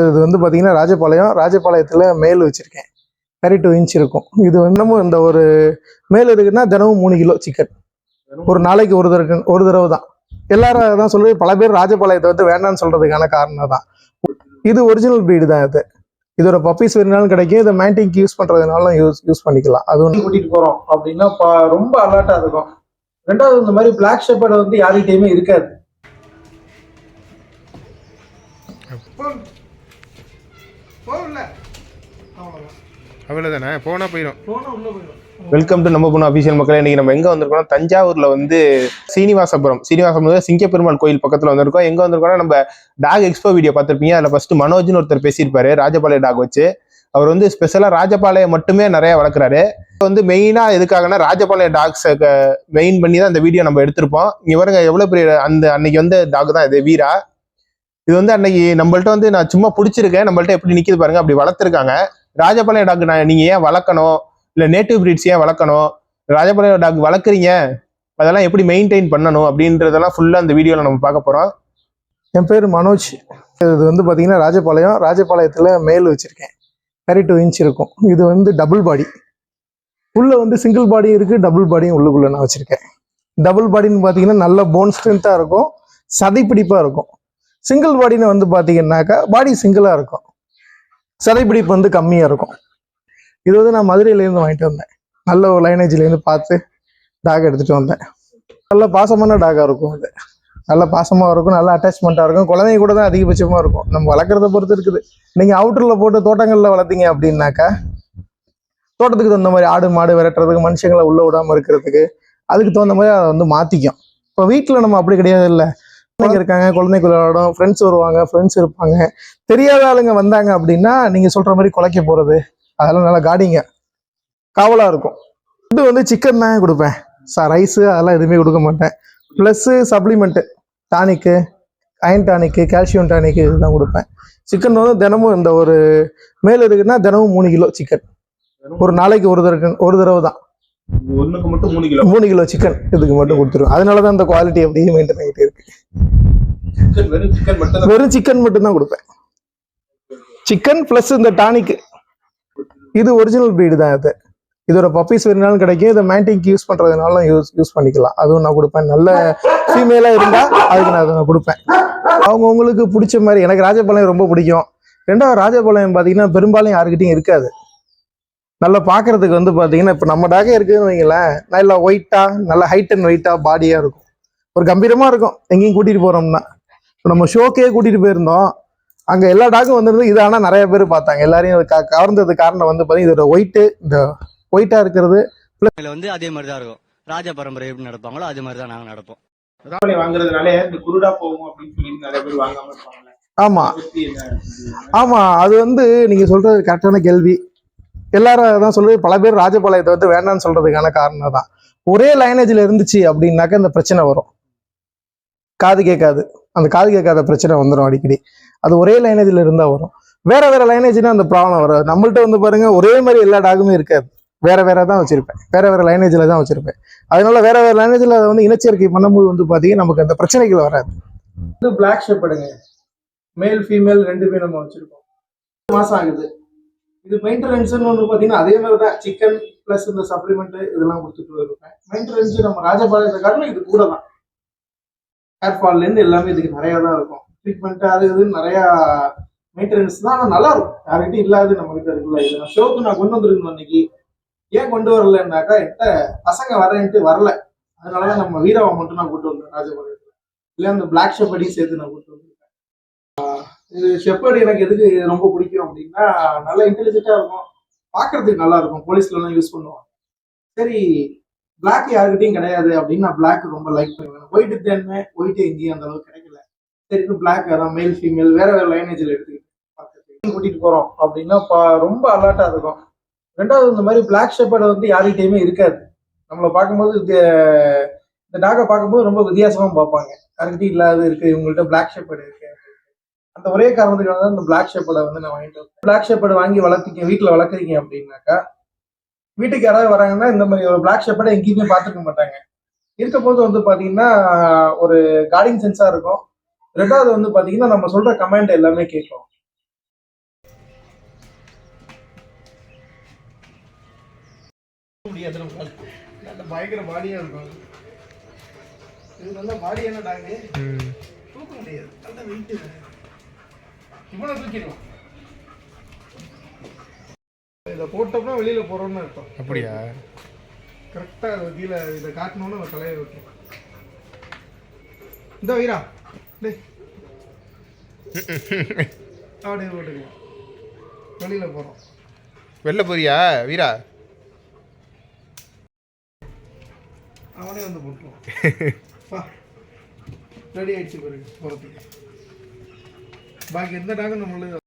இது வந்து பார்த்தீங்கன்னா ராஜபாளையத்தில் மேல் வச்சுருக்கேன். 32 இன்ச் இருக்கும். இது இன்னமும் இந்த ஒரு மேல் இருக்குன்னா தினமும் 3 கிலோ சிக்கன் ஒரு நாளைக்கு ஒரு தடவை தான். எல்லாரும் தான் சொல்லுது, பல பேர் ராஜபாளையத்தை வந்து வேண்டாம்னு சொல்றதுக்கான காரணம் தான். இது ஒரிஜினல் ப்ரீடு தான். இதோட பப்பீஸ் வேணுனாலும் கிடைக்கும். இதை மேண்டிங்க்கு யூஸ் பண்றதுனால யூஸ் பண்ணிக்கலாம். அது ஒன்று கூட்டிட்டு போறோம் அப்படின்னா ரொம்ப அலர்ட்டா இருக்கும். ரெண்டாவது, இந்த மாதிரி பிளாக் ஷெப்பர்ட் வந்து யார்கிட்டயுமே இருக்காது. அவ்வளோதானே, போனா போயிடும். வெல்கம் டு நம்ம பொண்ணு அபிஷியல் மக்களே. இன்னைக்கு நம்ம எங்க வந்திருக்கோம், தஞ்சாவூர்ல வந்து சீனிவாசபுரம் சிங்கப்பெருமாள் கோயில் பக்கத்துல வந்திருக்கோம். எங்க வந்திருக்கோம்னா, நம்ம டாக் எக்ஸ்போ வீடியோ பார்த்திருப்பீங்க. அதுல ஃபர்ஸ்ட் மனோஜ்னு ஒருத்தர் பேசியிருப்பாரு ராஜபாளைய டாக் வச்சு. அவர் வந்து ஸ்பெஷலா ராஜபாளையம் மட்டுமே நிறைய வளர்க்குறாரு. வந்து மெயினா எதுக்காகனா ராஜபாளைய டாக்ஸை மெயின் பண்ணி தான் இந்த வீடியோ நம்ம எடுத்திருப்போம். இங்க பாருங்க எவ்வளவு பெரிய அன்னைக்கு வந்து டாக் தான் இது, வீரா. இது வந்து அன்னைக்கு நம்மள்ட்ட வந்து நான் சும்மா பிடிச்சிருக்கேன், நம்மள்ட்ட எப்படி நிக்குது பாருங்க, அப்படி வளர்த்துருக்காங்க. ராஜபாளைய டாக் நீங்க ஏன் வளர்க்கணும், இல்ல நேட்டிவ் பிரீட்ஸ் ஏன் வளர்க்கணும், ராஜபாளைய டாக் வளர்க்குறீங்க, அதெல்லாம் எப்படி மெயின்டைன் பண்ணணும் அப்படின்றதெல்லாம் ஃபுல்லா இந்த வீடியோல நம்ம பார்க்க போறோம். என் பேர் மனோஜ். இது வந்து பார்த்தீங்கன்னா ராஜபாளையத்தில் மேல் வச்சுருக்கேன். 32 இன்ச் இருக்கும். இது வந்து டபுள் பாடி. உள்ள வந்து சிங்கிள் பாடியும் இருக்குது, டபுள் பாடியும் உள்ளுக்குள்ள நான் வச்சுருக்கேன். டபுள் பாடின்னு பார்த்தீங்கன்னா நல்ல போன் ஸ்ட்ரென்த்தாக இருக்கும், சதை பிடிப்பாக இருக்கும். சிங்கிள் பாடின்னு வந்து பார்த்தீங்கன்னாக்கா பாடி சிங்கிளாக இருக்கும், சதைப்பிடிப்பு வந்து கம்மியாக இருக்கும். இது வந்து நான் மதுரையிலேருந்து வாங்கிட்டு வந்தேன். நல்ல ஒரு லைனேஜ்லேருந்து பார்த்து டாக் எடுத்துகிட்டு வந்தேன். நல்ல பாசமான டாகாக இருக்கும். இது நல்ல பாசமாக இருக்கும், நல்ல அட்டாச்மெண்ட்டாக இருக்கும். குழந்தைங்க கூட தான் அதிகபட்சமாக இருக்கும். நம்ம வளர்க்குறத பொறுத்து இருக்குது. நீங்கள் அவுட்டரில் போட்டு தோட்டங்களில் வளர்த்தீங்க அப்படின்னாக்கா, தோட்டத்துக்கு தகுந்த மாதிரி ஆடு மாடு விரட்டுறதுக்கு, மனுஷங்களை உள்ளே விடாமல் இருக்கிறதுக்கு, அதுக்கு தகுந்த மாதிரி அதை வந்து மாற்றிக்கும். இப்போ வீட்டில் நம்ம அப்படி கிடையாது. இல்லை, குழந்தைங்க இருக்காங்க, குழந்தைக்குள்ள விளையாடும், ஃப்ரெண்ட்ஸ் வருவாங்க, ஃப்ரெண்ட்ஸ் இருப்பாங்க. தெரியாத ஆளுங்க வந்தாங்க அப்படின்னா நீங்கள் சொல்கிற மாதிரி குலைக்க போகிறது, அதெல்லாம் நல்லா காடிங்க காவலாக இருக்கும். ஃபுட்டு வந்து சிக்கன் தான் கொடுப்பேன். ரைஸு அதெல்லாம் எதுவுமே கொடுக்க மாட்டேன். Plus supplement, tonic, iron tonic, calcium tonic இதுதான் கொடுப்பேன். சிக்கன் வந்து தினமும் இந்த ஒரு மேல் இருக்குன்னா தினமும் 3 கிலோ சிக்கன் ஒரு நாளைக்கு ஒரு தடவை தான். ஒண்ணுக்கு மட்டும் 3 கிலோ சிக்கன் இதுக்கு மட்டும் கொடுத்துருவோம். அதனால தான் இந்த குவாலிட்டி அப்படியே மெயின்டைன் ஆகிட்டே இருக்கு. வெறும் சிக்கன் மட்டும் தான் கொடுப்பேன். சிக்கன் பிளஸ் இந்த டானிக். இது ஒரிஜினல் ப்ரீடு தான். இதோட பப்பீஸ் வேணுனாலும் கிடைக்கும். இதை மேண்டிங்க்கு யூஸ் பண்றதுனால யூஸ் பண்ணிக்கலாம். அதுவும் நான் கொடுப்பேன். நல்ல ஃபீமேலா இருந்தா அதுக்கு நான் அதை கொடுப்பேன். அவங்களுக்கு பிடிச்ச மாதிரி. எனக்கு ராஜபாளையம் ரொம்ப பிடிக்கும். ரெண்டாவது, ராஜபாளையம் பார்த்தீங்கன்னா பெரும்பாலும் யாருக்கிட்டையும் இருக்காது. நல்லா பார்க்கறதுக்கு வந்து பார்த்தீங்கன்னா, இப்போ நம்ம டாகே இருக்குதுன்னு வைங்களேன், நல்லா ஒயிட்டா, நல்ல ஹைட் அண்ட் வெயிட்டா பாடியா இருக்கும், ஒரு கம்பீரமா இருக்கும். எங்கேயும் கூட்டிட்டு போறோம்னா, இப்போ நம்ம ஷோக்கே கூட்டிட்டு போயிருந்தோம், அங்க எல்லா டாகும் வந்துருந்து. இது ஆனால் நிறைய பேர் பார்த்தாங்க. எல்லாரையும் கவர்ந்தது காரணம் வந்து பார்த்தீங்கன்னா இதோட ஒயிட்டா இருக்கிறது. வந்து அதே மாதிரி தான் இருக்கும். ராஜ பரம்பரை எப்படி நடப்பாங்களோ அதே மாதிரி தான் நாங்க நடப்போம். வாங்குறதுனாலே இந்த குருடா போகும் அப்படின்னு சொல்லி நிறைய பேர் வாங்காம இருப்பாங்க. ஆமா, அது வந்து நீங்க சொல்றது கரெக்டான கேள்வி. எல்லாரும் தான் சொல்றது, பல பேர் ராஜபாளையத்தை வந்து வேண்டாம்னு சொல்றதுக்கான காரணம் தான். ஒரே லைனேஜ்ல இருந்துச்சு அப்படின்னாக்க இந்த பிரச்சனை வரும். காது கேட்காது, அந்த காது கேட்காத பிரச்சனை வந்துடும் அடிக்கடி. அது ஒரே லைனேஜ்ல இருந்தா வரும். வேற லைனேஜ்னா அந்த ப்ராப்ளம் வரும். நம்மள்ட்ட வந்து பாருங்க, ஒரே மாதிரி எல்லா டாகுமே இருக்காது. வேற தான் வச்சிருப்பேன். வேற லைனேஜ்ல தான் வச்சிருப்பேன். அதனால வேற லைனேஜ்ல அதை வந்து இனச்சேர்க்கை பண்ணும்போது வந்து பாத்தீங்கன்னா நமக்கு அந்த பிரச்சனைகள் வராது. இது பிளாக் ஷெப்பர்டுங்க. மேல் ஃபீமேல் ரெண்டுமே நம்ம வச்சிருக்கோம். 1 மாசம் ஆகுது. இது மெயின்டெனன்ஸ்னு வந்து பாத்தீங்கன்னா அதே மாதிரி தான். சிக்கன் பிளஸ் இந்த சப்ளிமெண்ட் இதெல்லாம் கொடுத்துட்டு இருப்பேன். மெயின்டெனன்ஸ் நம்ம ராஜபாளையத்தை காரணம் இது கூட தான். ஹேர் ஃபால்ல இருந்து எல்லாமே இதுக்கு நிறைய தான் இருக்கும். ட்ரீட்மெண்ட் அது இதுன்னு நிறைய மெயின்டெனன்ஸ் தான். ஆனால் நல்லா இருக்கும். யார்கிட்டையும் இல்லாது நம்ம கிட்ட இருக்குல்ல. இது நான் ஷோக்கு நான் கொண்டு வந்துருக்கணும். அன்னைக்கு ஏன் கொண்டு வரலன்னாக்கா, என்கிட்ட பசங்க வரேன்ட்டு வரல. அதனாலதான் நம்ம வீராவை மட்டும் நான் கூட்டு வந்தேன் ராஜபாளையத்துல. இல்லை அந்த பிளாக் ஷெப்பர்டையும் சேர்த்து நான் கூட்டு வந்திருக்கேன். இது ஷெப்பர்டு எனக்கு எதுக்கு ரொம்ப பிடிக்கும் அப்படின்னா, நல்லா இன்டெலிஜென்ட்டா இருக்கும், பார்க்கறதுக்கு நல்லா இருக்கும். போலீஸ்ல எல்லாம் யூஸ் பண்ணுவாங்க. சரி, பிளாக் யாருக்கிட்டையும் கிடையாது அப்படின்னு நான் பிளாக் ரொம்ப லைக் பண்ணுவேன். ஒயிட்டு தேன்மே, ஒயிட்டு எங்கேயும் அந்த அளவுக்கு கிடைக்கல. சரி, இது பிளாக் அதான் மேல் ஃபீமேல் வேற லைனேஜ்ல எடுத்துக்கிட்டு கூட்டிட்டு போறோம் அப்படின்னா ரொம்ப அலர்ட்டா இருக்கும். ரெண்டாவது, இந்த மாதிரி பிளாக் ஷெப்பர்டு வந்து யார்கிட்டயுமே இருக்காது. நம்மளை பார்க்கும்போது இந்த டாகை பார்க்கும்போது ரொம்ப வித்தியாசமா பார்ப்பாங்க. யார்கிட்டையும் இல்லாத இருக்கு, இவங்கள்ட்ட பிளாக் ஷெப்பர்டு இருக்கு. அந்த ஒரே காரணத்துக்காக தான் இந்த பிளாக் ஷெப்பர்டை வந்து நான் வாங்கிட்டு வந்தேன். பிளாக் ஷெப்பர்டு வாங்கி வீட்டில் வளர்க்குறீங்க அப்படின்னாக்கா, வீட்டுக்கு யாராவது வராங்கன்னா இந்த மாதிரி ஒரு பிளாக் ஷெப்பர்டை எங்கேயுமே பார்த்துக்க மாட்டாங்க. இருக்க போது வந்து பார்த்தீங்கன்னா ஒரு கார்டிங் சென்ஸா இருக்கும். ரெண்டாவது வந்து பார்த்தீங்கன்னா நம்ம சொல்ற கமெண்ட் எல்லாமே கேட்கும். முடியாது நம்மளால. நல்ல பயங்கர பாடியாக இருக்கும். இது நல்ல பாடியான டாகு. ம். தூக்க முடியாது, நல்ல வெயிட்டு. இவ்வளோ தூக்கிடலாம். இதை போட்டோம்னா வெளியில் போகிறோம்னு அர்த்தம். அப்படியா? கரெக்டாக அதை கீழே இதை காட்டினோன்னு அந்த தலையை வைக்கும். இந்த வீரா டேய் அப்படியே போட்டுக்கலாம். வெளியில் போகிறோம். வெளில போறியா வீரா? அவனே வந்து போட்டுருவான். ரெடி ஆயிடுச்சு பிறகு போகிறதுக்கு. பாக்கி எந்த டாகும் நம்மளுக்கு